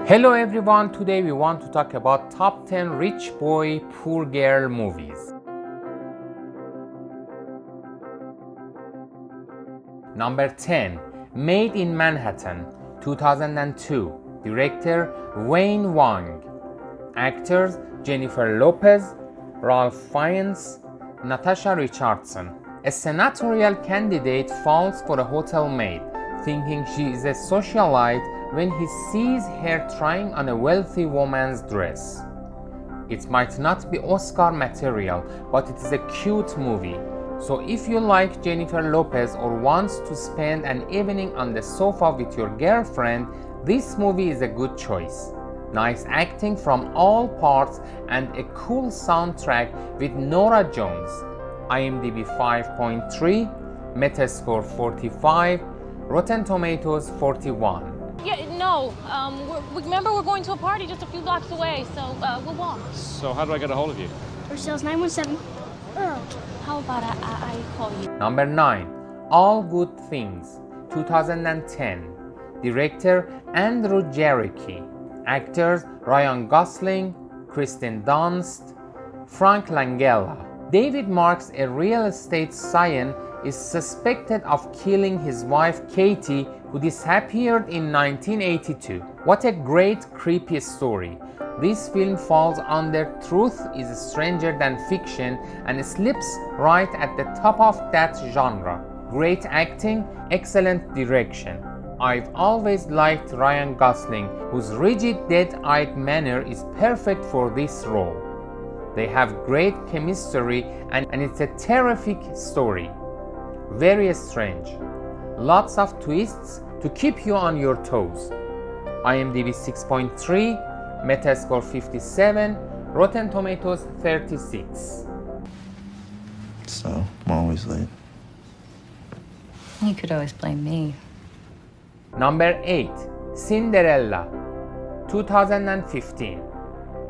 Hello everyone, today we want to talk about top 10 rich boy, poor girl movies. Number 10, Maid in Manhattan, 2002. Director Wayne Wang. Actors Jennifer Lopez, Ralph Fiennes, Natasha Richardson. A senatorial candidate falls for a hotel maid, thinking she is a socialite when he sees her trying on a wealthy woman's dress. It might not be Oscar material, but it is a cute movie. So if you like Jennifer Lopez or wants to spend an evening on the sofa with your girlfriend, this movie is a good choice. Nice acting from all parts and a cool soundtrack with Norah Jones. IMDb 5.3, Metascore 45, Rotten Tomatoes 41. Yeah, no. Remember, we're going to a party just a few blocks away, so we'll walk. So how do I get a hold of you? Rochelle's 917. How about I call you? Number 9, All Good Things, 2010. Director Andrew Jarecki. Actors Ryan Gosling, Kristen Dunst, Frank Langella. David Marks, a real estate scion, is suspected of killing his wife Katie, who disappeared in 1982. What a great creepy story. This film falls under Truth is Stranger Than Fiction and slips right at the top of that genre. Great acting, excellent direction. I've always liked Ryan Gosling, whose rigid, dead-eyed manner is perfect for this role. They have great chemistry and it's a terrific story. Very strange. Lots of twists to keep you on your toes. IMDb 6.3, Metascore 57, Rotten Tomatoes 36. So, I'm always late. You could always blame me. Number 8, Cinderella, 2015.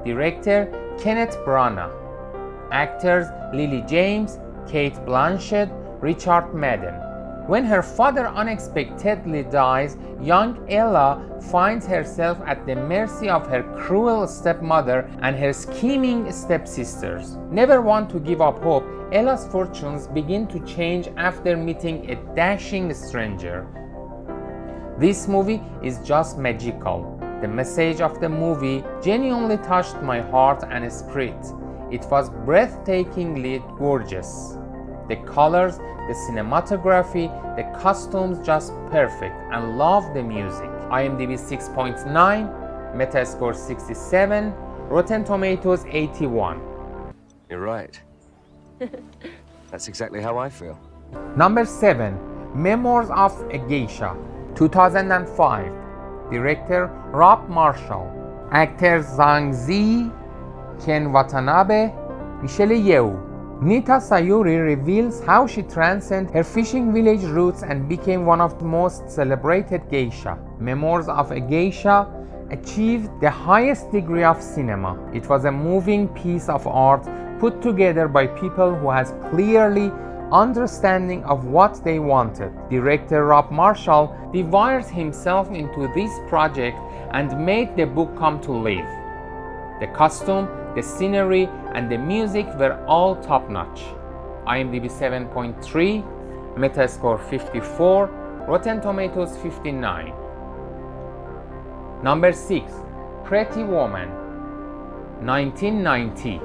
Director Kenneth Branagh. Actors Lily James, Kate Blanchett, Richard Madden. When her father unexpectedly dies, young Ella finds herself at the mercy of her cruel stepmother and her scheming stepsisters. Never want to give up hope, Ella's fortunes begin to change after meeting a dashing stranger. This movie is just magical. The message of the movie genuinely touched my heart and spirit. It was breathtakingly gorgeous. The colors, the cinematography, the costumes just perfect, and love the music. IMDb 6.9, Metascore 67, Rotten Tomatoes 81. You're right. That's exactly how I feel. Number 7, Memoirs of a Geisha, 2005. Director Rob Marshall. Actors Zhang Zi, Ken Watanabe, Michelle Yeoh. Nita Sayuri reveals how she transcended her fishing village roots and became one of the most celebrated geisha. Memoirs of a Geisha achieved the highest degree of cinema. It was a moving piece of art put together by people who has clearly understanding of what they wanted. Director Rob Marshall divided himself into this project and made the book come to life. The costume, the scenery, and the music were all top-notch. IMDb 7.3, Metascore 54, Rotten Tomatoes 59. Number 6, Pretty Woman, 1990.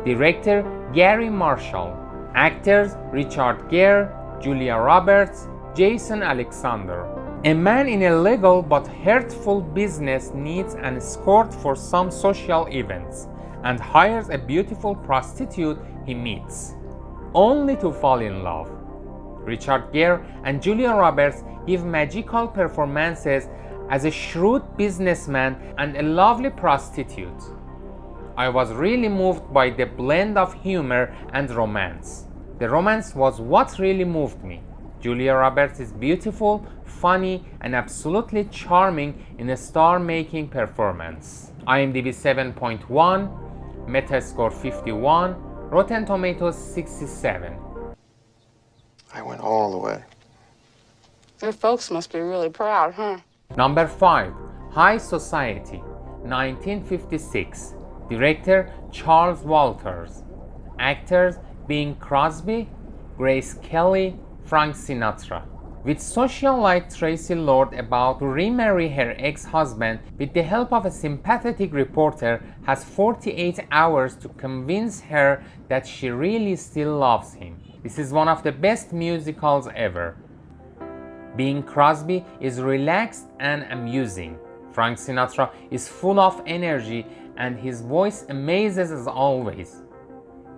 Director Gary Marshall. Actors Richard Gere, Julia Roberts, Jason Alexander. A man in a legal but hurtful business needs an escort for some social events and hires a beautiful prostitute he meets, only to fall in love. Richard Gere and Julia Roberts give magical performances as a shrewd businessman and a lovely prostitute. I was really moved by the blend of humor and romance. The romance was what really moved me. Julia Roberts is beautiful, funny, and absolutely charming in a star-making performance. IMDb 7.1, Metascore 51, Rotten Tomatoes 67. I went all the way. Your folks must be really proud, huh? Number 5, High Society, 1956. Director Charles Walters. Actors Bing Crosby, Grace Kelly, Frank Sinatra. With socialite Tracy Lord about to remarry her ex-husband with the help of a sympathetic reporter, has 48 hours to convince her that she really still loves him. This is one of the best musicals ever. Bing Crosby is relaxed and amusing. Frank Sinatra is full of energy and his voice amazes as always.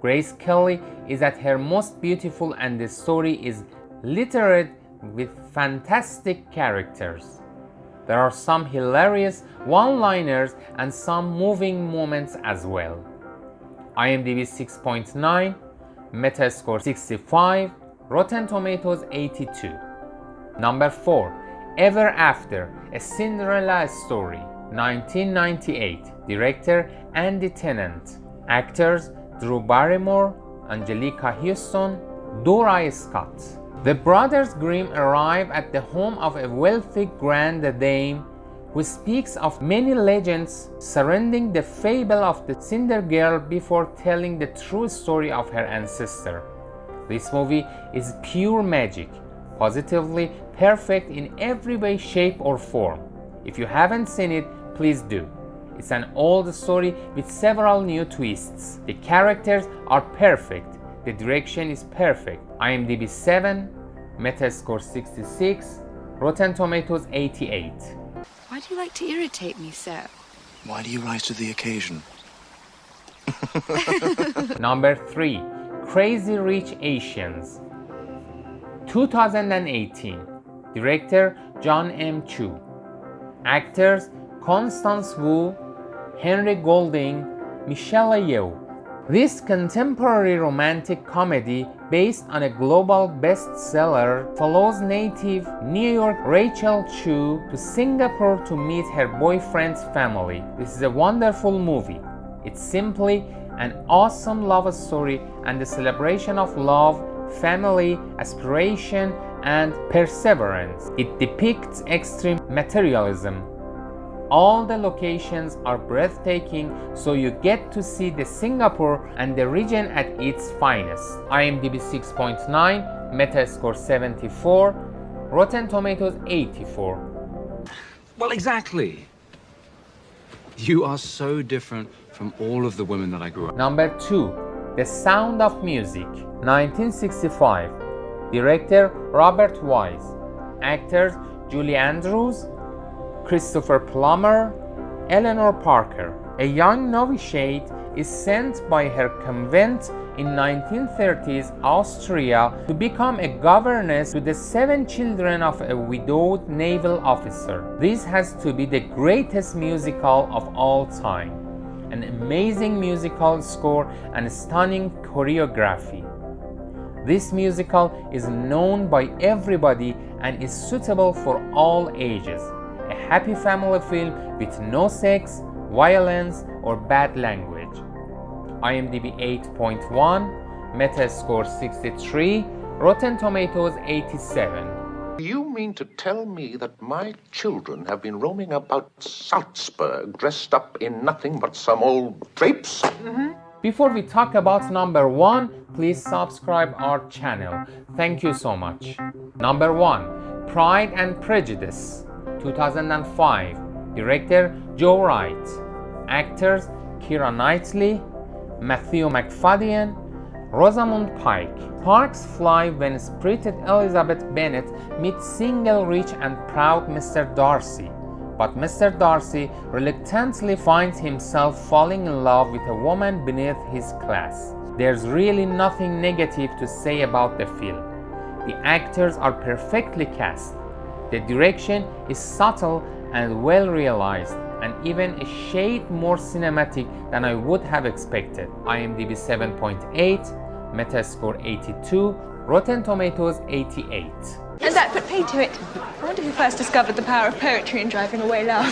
Grace Kelly is at her most beautiful and the story is littered with fantastic characters. There are some hilarious one-liners and some moving moments as well. IMDb 6.9, Metascore 65, Rotten Tomatoes 82. Number 4, Ever After, A Cinderella Story, 1998. Director Andy Tennant. Actors Drew Barrymore, Angelica Houston, Dora Scott. The brothers Grimm arrive at the home of a wealthy grande dame who speaks of many legends surrounding the fable of the Cinderella before telling the true story of her ancestor. This movie is pure magic, positively perfect in every way, shape or form. If you haven't seen it, please do. It's an old story with several new twists. The characters are perfect. The direction is perfect. IMDb 7, Metascore 66, Rotten Tomatoes 88. Why do you like to irritate me so? Why do you rise to the occasion? Number 3, Crazy Rich Asians, 2018. Director John M. Chu. Actors Constance Wu, Henry Golding, Michelle Yeoh. This contemporary romantic comedy based on a global bestseller follows native New York Rachel Chu to Singapore to meet her boyfriend's family. This is a wonderful movie. It's simply an awesome love story and the celebration of love, family, aspiration, and perseverance. It depicts extreme materialism. All the locations are breathtaking, so you get to see the Singapore and the region at its finest. IMDb 6.9, Metascore 74, Rotten Tomatoes 84. Well, exactly. You are so different from all of the women that I grew up with. Number 2, The Sound of Music, 1965. Director Robert Wise. Actors Julie Andrews, Christopher Plummer, Eleanor Parker. A young novitiate is sent by her convent in 1930s Austria to become a governess to the 7 children of a widowed naval officer. This has to be the greatest musical of all time. An amazing musical score and stunning choreography. This musical is known by everybody and is suitable for all ages. A happy family film with no sex, violence, or bad language. IMDb 8.1, Metascore 63, Rotten Tomatoes 87. You mean to tell me that my children have been roaming about Salzburg dressed up in nothing but some old drapes? Before we talk about number 1, please subscribe our channel. Thank you so much. Number 1, Pride and Prejudice, 2005. Director Joe Wright. Actors Keira Knightley, Matthew Macfadyen, Rosamund Pike. Sparks fly when spirited Elizabeth Bennet meets single, rich and proud Mr. Darcy. But Mr. Darcy reluctantly finds himself falling in love with a woman beneath his class. There's really nothing negative to say about the film. The actors are perfectly cast. The direction is subtle and well realized, and even a shade more cinematic than I would have expected. IMDb 7.8, Metascore 82, Rotten Tomatoes 88. And that put paid to it. I wonder who first discovered the power of poetry in driving away love.